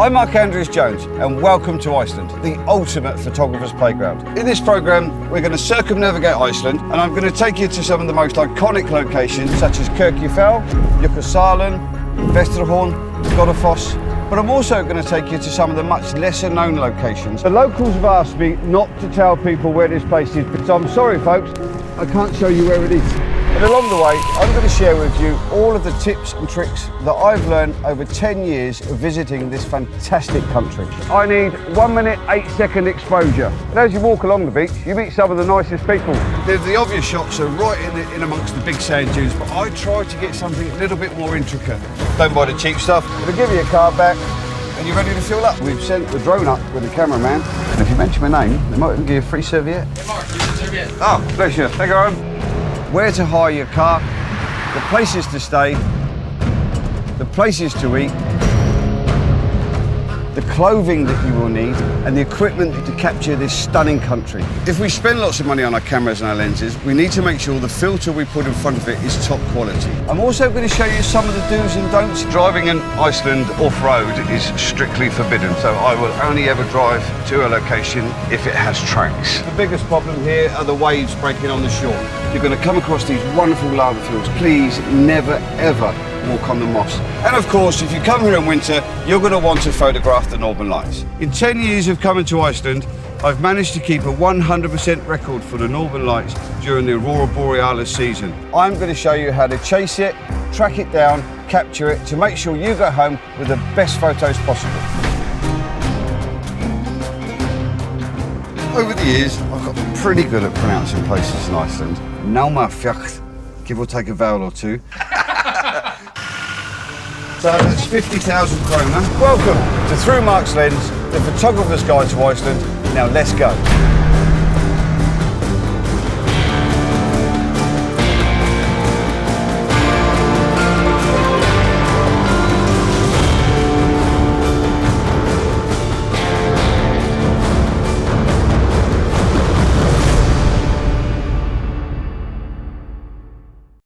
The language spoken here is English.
I'm Mark Andreas Jones and welcome to Iceland, the ultimate photographer's playground. In this programme, we're going to circumnavigate Iceland and I'm going to take you to some of the most iconic locations such as Kirkjufell, Jökulsárlón, Vestrahorn, Godafoss, but I'm also going to take you to some of the much lesser known locations. The locals have asked me not to tell people where this place is, so I'm sorry folks, I can't show you where it is. And along the way, I'm going to share with you all of the tips and tricks that I've learned over 10 years of visiting this fantastic country. I need 1 minute, 8 second exposure. And as you walk along the beach, you meet some of the nicest people. The obvious shots are right in amongst the big sand dunes, but I try to get something a little bit more intricate. Don't buy the cheap stuff. We'll give you a card back and you're ready to fill up. We've sent the drone up with the cameraman. And if you mention my name, they might even give you a free serviette. Hey Mark, here's a serviette. Oh, bless you. Take her home. Where to hire your car, the places to stay, the places to eat, the clothing that you will need, and the equipment to capture this stunning country. If we spend lots of money on our cameras and our lenses, we need to make sure the filter we put in front of it is top quality. I'm also going to show you some of the do's and don'ts. Driving in Iceland off-road is strictly forbidden, so I will only ever drive to a location if it has tracks. The biggest problem here are the waves breaking on the shore. You're going to come across these wonderful lava fields. Please never, ever walk on the moss. And of course, if you come here in winter, you're going to want to photograph the Northern Lights. In 10 years of coming to Iceland, I've managed to keep a 100% record for the Northern Lights during the Aurora Borealis season. I'm going to show you how to chase it, track it down, capture it, to make sure you go home with the best photos possible. Over the years, I've got pretty good at pronouncing places in Iceland. Naumafjall, give or take a vowel or two. So that's 50,000 krona. Welcome to Through Mark's Lens, the photographer's guide to Iceland. Now let's go.